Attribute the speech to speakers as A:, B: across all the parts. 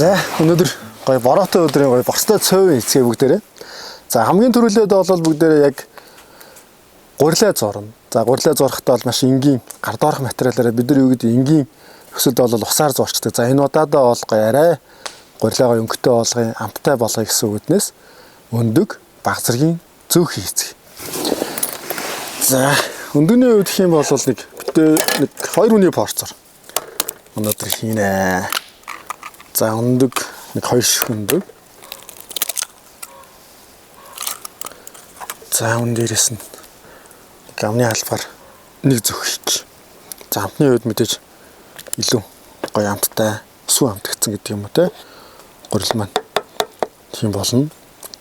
A: За өнөөдөр гоё бороотой өдрийн гоё борцтой цөөвийн эцгээ бүгдээрээ. За хамгийн түрүүлээд бол бүгдээрээ яг гурилаа зурна. За гурилаа зурхтаа бол маш энгийн гар доорх материалаараа бид нар юу гэдэг энгийн өсөлд бол усаар зурчдаг. За энэ удаадаа бол гоё арай гурилаагаа өнгөтэй болгоё, амттай болгоё гэсэн үгнээс өндөг баг зэргийн зөөх хийцгээ. За өндөгний хувьд гэх юм бол нэг битээ нэг 2 үний порцоор өнөөдөр хийнэ. За өндөг нэг 2 ших өндөг. За өн дээрээс нь гамны албаар нэг зөөх хийчих. За амтны хувьд мэдээж илүү гоё амттай сүн амтгцсан гэдэг юм уу те. Гурил маань тийм болно.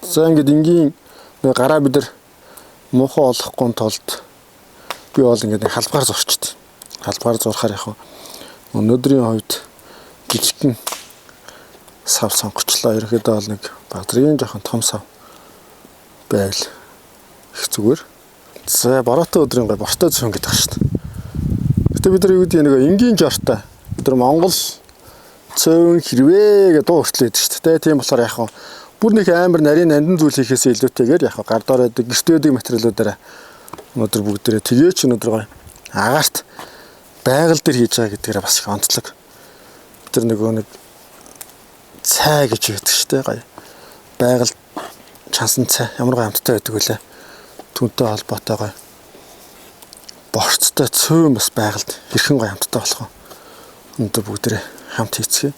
A: За ингээд энгийн гараа бид нар муухай олохгүй тулд би бол ингээд нэг халбгаар зурчихдээ. Халбгаар зурхаар яг өнөөдрийн хувьд жижигхэн сав сонгочлоо. Ерөнхийдөө бол нэг багдрын жоохон том сав байвал их зүгээр. За бороотой өдрийн гой бортой зүүн гэдэг байна шүү дээ. Гэтэ бид нар юу гэдэг нэг энгийн жортой. Бид нар Монгол цөөн хэрвээ гэдэг дуу хүртэл байдаг шүү дээ. Тийм болохоор яг бүр нэг амар нарийн нандин зүйл хийхээс илүүтэйгээр яг гар доор байдаг гэртээдэг материалуудаараа өнөөдөр бүгдээрээ тгийч өнөөдөр гой агаарт байгаль дээр хийж байгаа гэдгээрээ бас их онцлог. Бид нар нэг цай гэж байдаг шүү дээ. Гоё байгаль чансан цай ямар гоё амттай байдаг вүлээ. Түүнтэй холбоотой гоё борцтой цөөн бас байгальд хэрхэн гоё амттай болох вэ? Өнөөдөр бүгдээрээ хамт хийцгээе.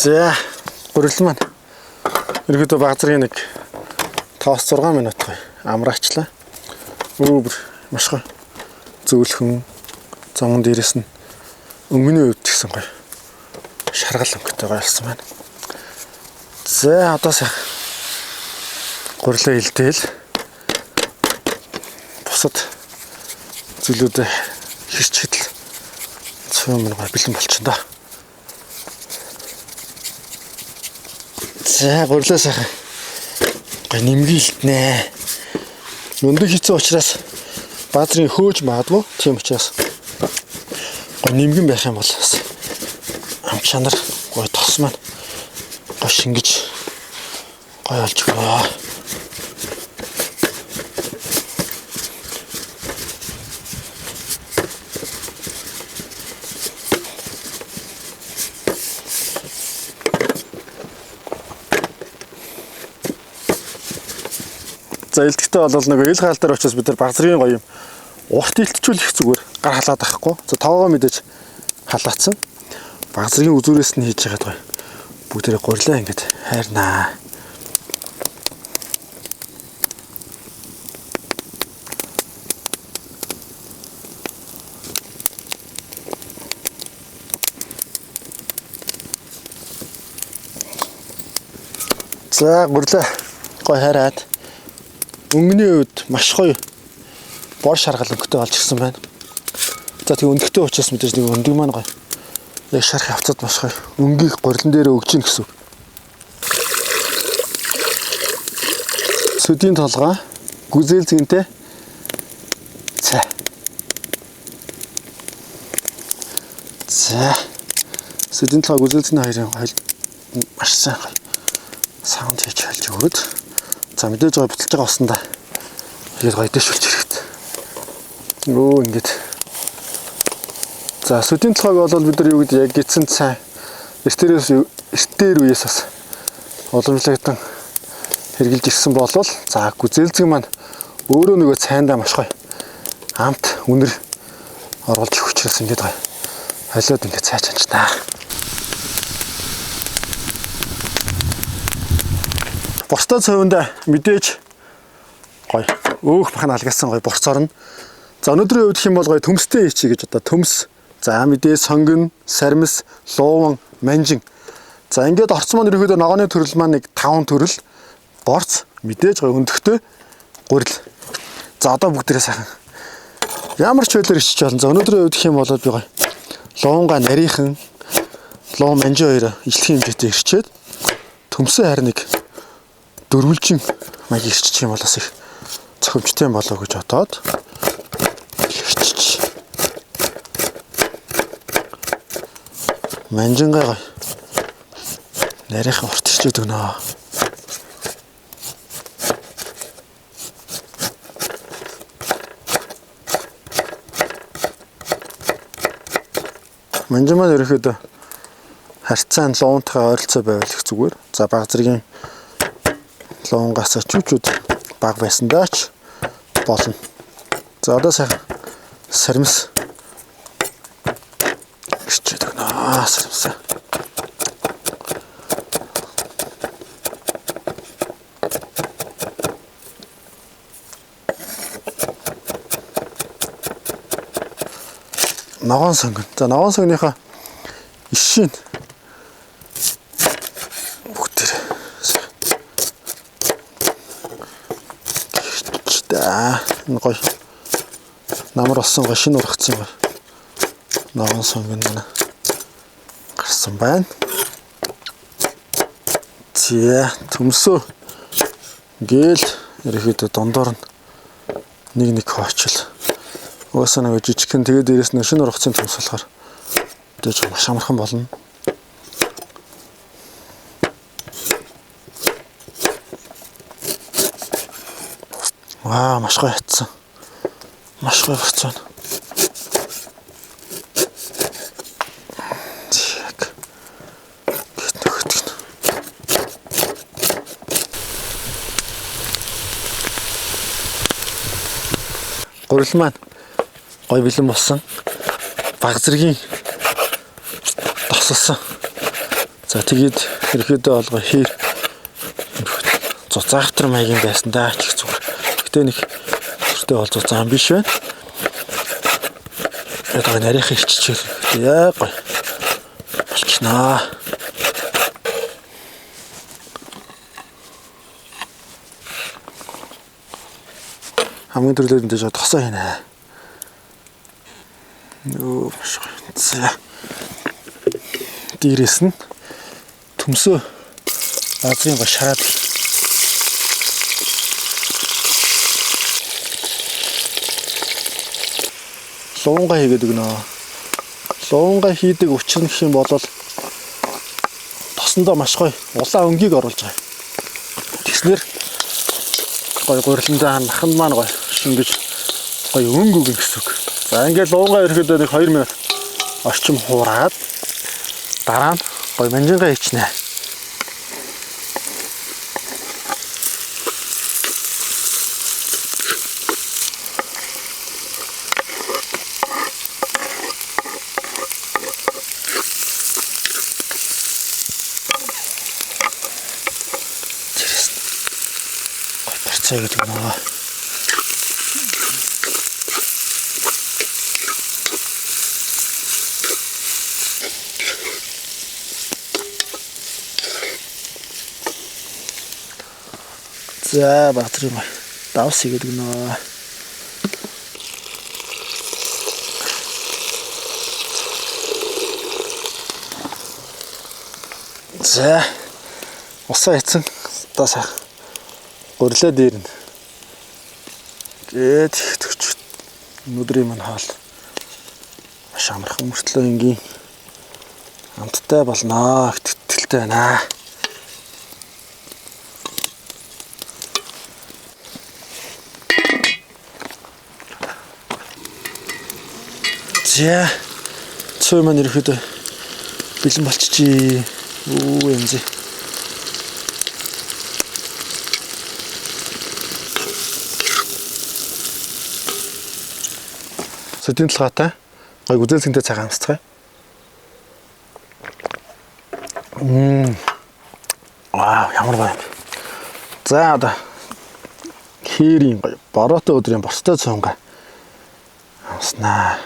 A: За гурил маань ерөөдөө баг зэргийн нэг 5-6 минут гоё амраачлаа. Өөр маш гоё зөөлхөн зам дээрээс нь өнгөний хувьд гэсэн гоё шаргал өнгөтэй гоё болсон байна. За одоо сайхан гурилаа илдээл бусад зүйлүүдээ хэрчэхэд л цөөн мөн гоё бэлэн болчихно да. За гурилаа сайхан гоё нэмгийлтнэ. Өндөг хийцэн учраас баазрын хөөж маадгүй. Тийм учраас гоё нэмгэн байх юм бол бас амт чанар гоё тос маань гоё шингэж гоё олж өгөө. За илтгэхдээ бол нэг ил хаал дээр очиж бид нар баг зэргийн гоё юм урт илтчүүлэх зүгээр гар халаад авахгүй. За тоогоо мэдээж халаацсан. Баг зэргийн үзүүрээс нь хийж байгаа гоё бүгдээрээ гурилаа ингэж хайрнаа. За гурилаа гоё хайраад өнгөний үед маш гоё бор шаргал өнгөтэй болж ирсэн байна. За тэг өндөгтэй учраас мэдээж нэг өндөг маань гоё. Яг шарах явцад маш гоё өнгийг гурилан дээр өгч ийн гэсэн үг. Сүдийн толгой гүзээлзгэнтэй цай. За сүдийн толгой гүзээлзгний хоёрын маш сайн гоё саунд хийж хэлж өгөөд. За мэдээж гоё буталж байгаа уснаа. Тэгээд гоё дэвшүүлж хэрэгтэй. Өө ингэж. За сүдийн толгойг бол бид нар юу гэдэг яг гидсэн цай эртээр үеэс бас уламжлагдсан хэрглэж ирсэн болвол за гүзээлзэг маань өөрөө нөгөө цайндаа маш гоё амт үнэр оруулж өгөх учраас ингээд гоё. Холиод ингээд цайж анчнаа. Бусдад цовинд мэдээж гоё өөх бахна алгасан гоё борц орно. За өнөөдрийн үед хэм бол гоё төмстэй хийчихье гэж одоо төмс. За мэдээ сонгон, сармис, лууван, манжин. За ингээд орц маань ерөөдөө ногооны төрөл маань нэг 5 төрөл. Борц мэдээж гоё өндөгтэй гурил. За одоо бүгдээрээ сайхан ямар ч байлаар ичиж болно. За өнөөдрийн үед хэм болоод би гоё луунга нарийнхан, луун манжин хоёр ижлэх хэмжээтэй ирчээд төмсөө харин нэг дөрвөлжин маяг ирчих юм бол бас их зохимжтой болоо гэж бодоод ирчиж. Манжингаа гоё нарийнхан урт ирчээд өгнө. Манжин маань ерөөхдөө харьцаанд луунтайгаа ойролцоо байвал их зүгээр. За баг зэргийн луунгаас чүчүүд баг байсандаач болно. За одоо сайхан сармис ирчээд өгнө. Сармис. Ногоон сонгон. За ногоон сонгоныхоо ишийн бүгдээр энэ гоё намар болсон гоё шинэ ургацсан гоё ногоон сонгон манай гарсан байна. Зя төмсөө гээл ерөөхдөө дондор нь нэг хоочлол. Уусаа нэг жижигхэн тэгээд дээрэс нь шинэ ургацын төмс болохоор дэж маш амархан болно. Маш гоё хатсан. Маш гоё болсон. Так. Гурил маань гоё бэлэн болсон. Баг зэргийн тосолсон. За тэгээд ерөөдөө олгоо хээр зузаахтар маягийн байсан даа ч их зүгээр. Гэтэ нэг төртөө бол зузаан биш байна. Одоо нарийнхан иччихэл. Яа гоё. Болчихнаа. Хамгийн төрлөөр энэ жоо тосоо хийнэ. Нөө маш гоё. За. Дээрээс нь төмсөө базрын го шараад луунга хийгээд өгнө. Луунга хийдэг учир нь гэх юм бол тосондоо маш гоё улаан өнгийг оруулж байгаа. Тэгснэр гоё гуриландаа наханд маань гоё шингэж гоё өнгө өгнө гэсэн үг. За ингээд луунга ирэхэд нэг 2 минут орчим хуураад дараа нь гоё манжингаа ичнэ. Гэдэг нөө. За батрын давс гэдэг нөө. За усаа хийцэн одоо сайхан гурлаа дээр нь гээд төгч өнөөдрийн маань хаал маш амархан мөртлөө ингийн амттай болноо гэт итгэлтэй байна. За цой маань ирэхэд бэлэн болчихжээ. Оо янзээ. Сэдийн талгаатай Гой үзэлцэнтэй цагаан амсцгаая. Вау, ямар гоё юм. За одоо хээрийн гоё бороотой өдрийн бостой цонга амснаа.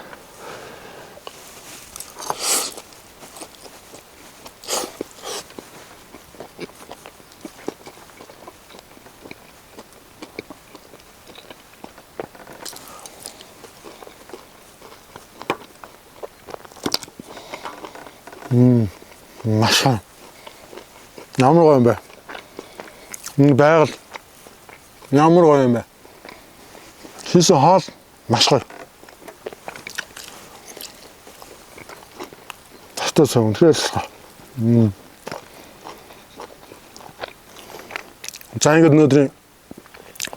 A: Маш сайн. Ямар гоё юм бэ? Энэ байгаль ямар гоё юм бэ? Хийсэн хоол маш гоё. Бостой цонг үнэхээр. За ингээд өнөөдрийн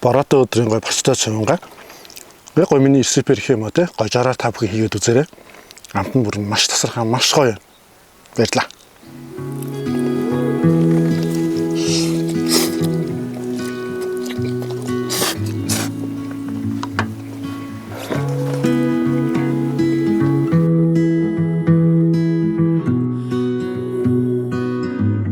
A: бороотой өдрийн гоё бостой цонга. Яг гоё миний рецепер гэх юм уу те? Гоё жараар та бүхэн хийгээд үзээрэй. Амт нь бүр маш тасархай, маш гоё. Баярлалаа.